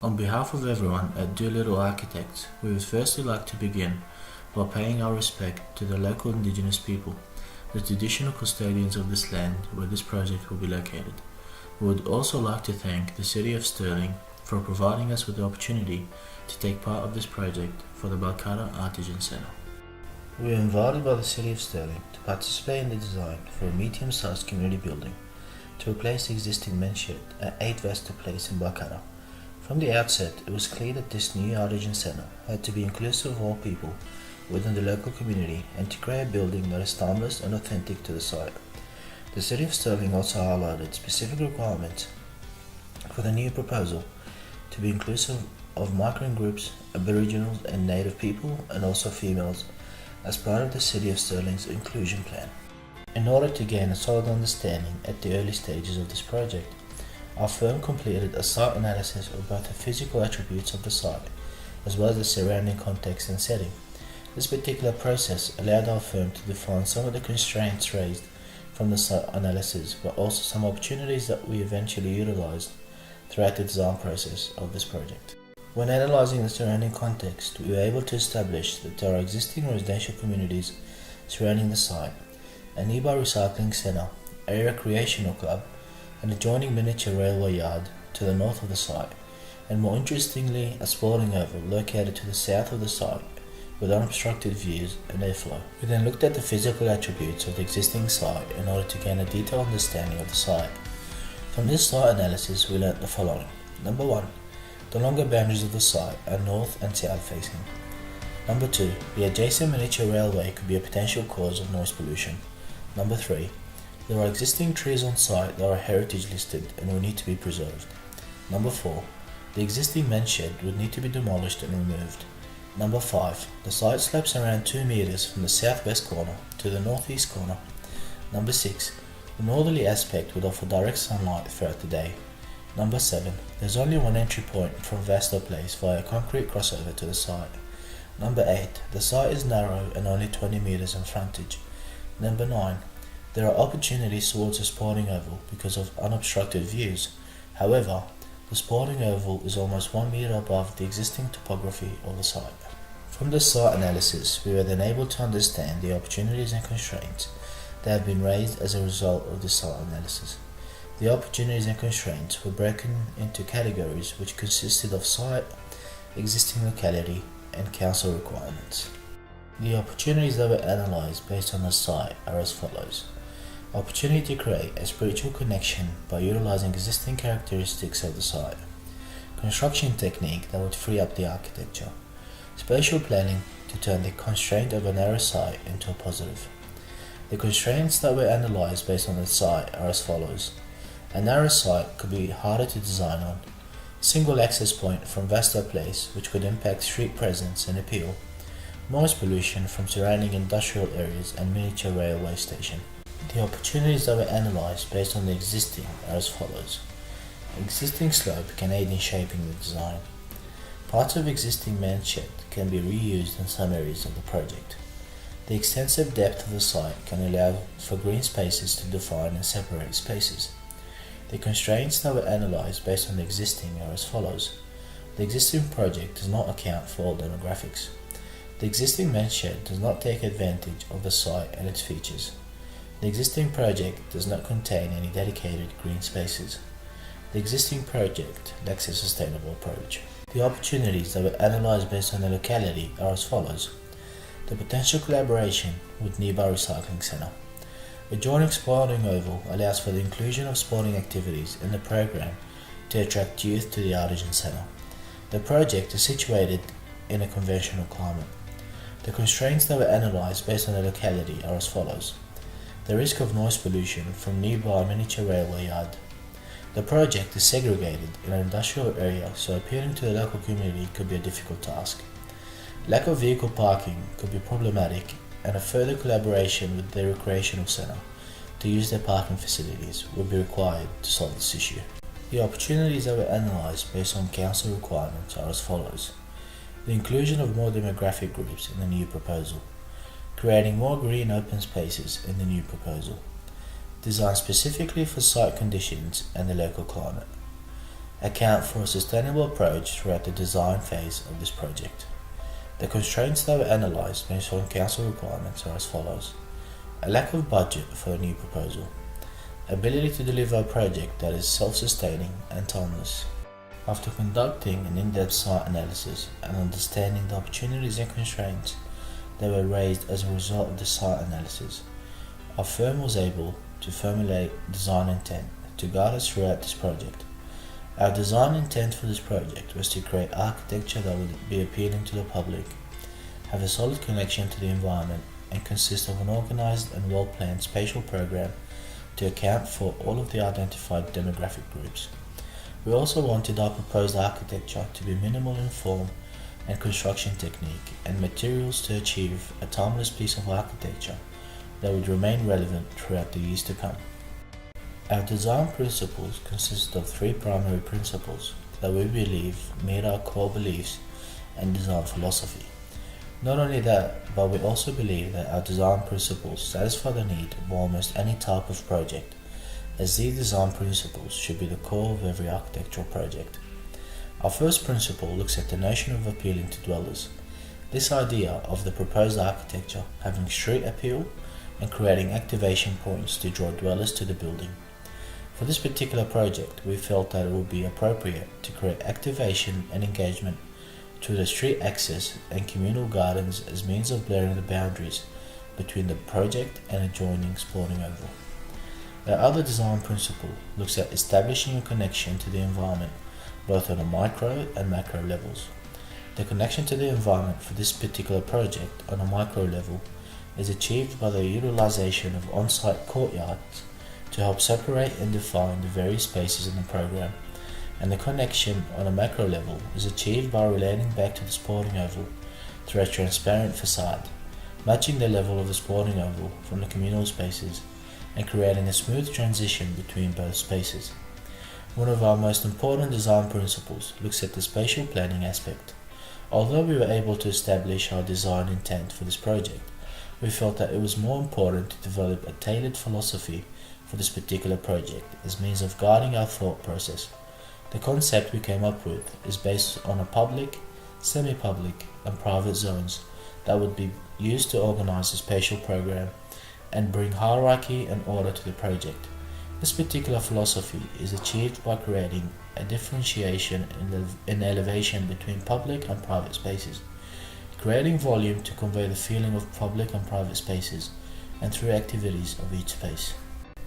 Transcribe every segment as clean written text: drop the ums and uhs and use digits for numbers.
On behalf of everyone at Doolittle Architects, we would firstly like to begin by paying our respect to the local Indigenous people, the traditional custodians of this land where this project will be located. We would also like to thank the City of Stirling for providing us with the opportunity to take part of this project for the Balcatta Artisan Centre. We were invited by the City of Stirling to participate in the design for a medium-sized community building to replace the existing men's shed at 8 Vesta Place in Balcatta. From the outset, it was clear that this new Artisan Centre had to be inclusive of all people within the local community and to create a building that is timeless and authentic to the site. The City of Stirling also highlighted specific requirements for the new proposal to be inclusive of migrant groups, Aboriginals and Native people, and also females as part of the City of Stirling's inclusion plan. In order to gain a solid understanding at the early stages of this project, our firm completed a site analysis of both the physical attributes of the site as well as the surrounding context and setting. This particular process allowed our firm to define some of the constraints raised from the site analysis, but also some opportunities that we eventually utilized throughout the design process of this project. When analyzing the surrounding context, we were able to establish that there are existing residential communities surrounding the site, a nearby recycling centre, a recreational club, an adjoining miniature railway yard to the north of the site, and more interestingly, a sporting oval located to the south of the site with unobstructed views and airflow. We then looked at the physical attributes of the existing site in order to gain a detailed understanding of the site. From this site analysis, we learnt the following. Number 1. The longer boundaries of the site are north and south facing. Number 2. The adjacent miniature railway could be a potential cause of noise pollution. Number 3. There are existing trees on site that are heritage listed and will need to be preserved. Number 4. The existing men's shed would need to be demolished and removed. Number 5. The site slopes around 2 meters from the southwest corner to the northeast corner. Number 6. The northerly aspect would offer direct sunlight throughout the day. Number 7. There's only one entry point from Vesta Place via a concrete crossover to the site. Number 8. The site is narrow and only 20 meters in frontage. Number 9. There are opportunities towards the sporting oval because of unobstructed views. However, the sporting oval is almost 1 meter above the existing topography of the site. From the site analysis, we were then able to understand the opportunities and constraints that have been raised as a result of the site analysis. The opportunities and constraints were broken into categories which consisted of site, existing locality, and council requirements. The opportunities that were analysed based on the site are as follows. Opportunity to create a spiritual connection by utilising existing characteristics of the site. Construction technique that would free up the architecture. Spatial planning to turn the constraint of a narrow site into a positive. The constraints that were analysed based on the site are as follows. A narrow site could be harder to design on. Single access point from Vesta Place which could impact street presence and appeal. Noise pollution from surrounding industrial areas and miniature railway station. The opportunities that were analysed based on the existing are as follows. Existing slope can aid in shaping the design. Parts of existing men's shed can be reused in some areas of the project. The extensive depth of the site can allow for green spaces to define and separate spaces. The constraints that were analysed based on the existing are as follows. The existing project does not account for all demographics. The existing men's shed does not take advantage of the site and its features. The existing project does not contain any dedicated green spaces. The existing project lacks a sustainable approach. The opportunities that were analysed based on the locality are as follows. The potential collaboration with nearby recycling centre. Adjoining sporting oval allows for the inclusion of sporting activities in the program to attract youth to the Artisan Centre. The project is situated in a conventional climate. The constraints that were analysed based on the locality are as follows. The risk of noise pollution from nearby miniature railway yard. The project is segregated in an industrial area, so appealing to the local community could be a difficult task. Lack of vehicle parking could be problematic, and a further collaboration with the recreational centre to use their parking facilities would be required to solve this issue. The opportunities that were analysed based on council requirements are as follows. The inclusion of more demographic groups in the new proposal. Creating more green open spaces in the new proposal. Designed specifically for site conditions and the local climate. account for a sustainable approach throughout the design phase of this project. The constraints that were analysed based on council requirements are as follows: a lack of budget for a new proposal, ability to deliver a project that is self-sustaining and timeless. After conducting an in-depth site analysis and understanding the opportunities and constraints that were raised as a result of the site analysis, our firm was able to formulate design intent to guide us throughout this project. Our design intent for this project was to create architecture that would be appealing to the public, have a solid connection to the environment, and consist of an organised and well-planned spatial program to account for all of the identified demographic groups. We also wanted our proposed architecture to be minimal in form and construction technique and materials to achieve a timeless piece of architecture that would remain relevant throughout the years to come. Our design principles consist of 3 primary principles that we believe meet our core beliefs and design philosophy. Not only that, but we also believe that our design principles satisfy the need of almost any type of project, as these design principles should be the core of every architectural project. Our first principle looks at the notion of appealing to dwellers. This idea of the proposed architecture having street appeal and creating activation points to draw dwellers to the building. For this particular project, we felt that it would be appropriate to create activation and engagement through the street access and communal gardens as means of blurring the boundaries between the project and adjoining sporting oval. Our other design principle looks at establishing a connection to the environment, both on a micro and macro levels. The connection to the environment for this particular project on a micro level is achieved by the utilization of on-site courtyards to help separate and define the various spaces in the program, and the connection on a macro level is achieved by relating back to the sporting oval through a transparent facade, matching the level of the sporting oval from the communal spaces and creating a smooth transition between both spaces. One of our most important design principles looks at the spatial planning aspect. Although we were able to establish our design intent for this project, we felt that it was more important to develop a tailored philosophy for this particular project as means of guiding our thought process. The concept we came up with is based on a public, semi-public and private zones that would be used to organize the spatial program and bring hierarchy and order to the project. This particular philosophy is achieved by creating a differentiation in elevation between public and private spaces, creating volume to convey the feeling of public and private spaces, and through activities of each space.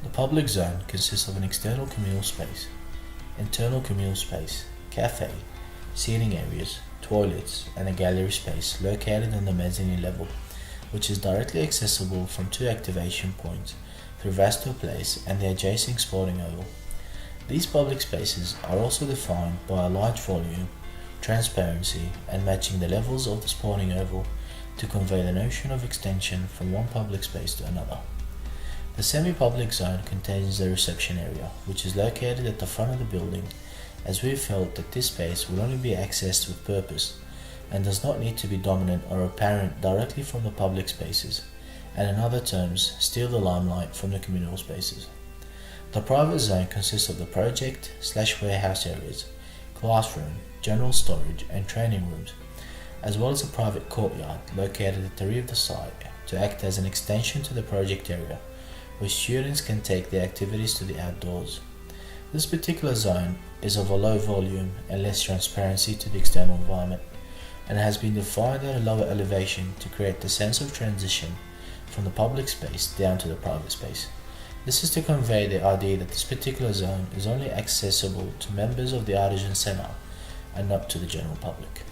The public zone consists of an external communal space, internal communal space, cafe, seating areas, toilets, and a gallery space located on the mezzanine level, which is directly accessible from 2 activation points through Vasto Place and the adjacent sporting oval. These public spaces are also defined by a large volume, transparency, and matching the levels of the sporting oval to convey the notion of extension from one public space to another. The semi-public zone contains the reception area, which is located at the front of the building, as we felt that this space will only be accessed with purpose and does not need to be dominant or apparent directly from the public spaces, and in other terms, steal the limelight from the communal spaces. The private zone consists of the project/warehouse areas, classroom, general storage and training rooms, as well as a private courtyard located at the rear of the site to act as an extension to the project area, where students can take their activities to the outdoors. This particular zone is of a low volume and less transparency to the external environment, and has been defined at a lower elevation to create the sense of transition from the public space down to the private space. This is to convey the idea that this particular zone is only accessible to members of the Artisan Centre and not to the general public.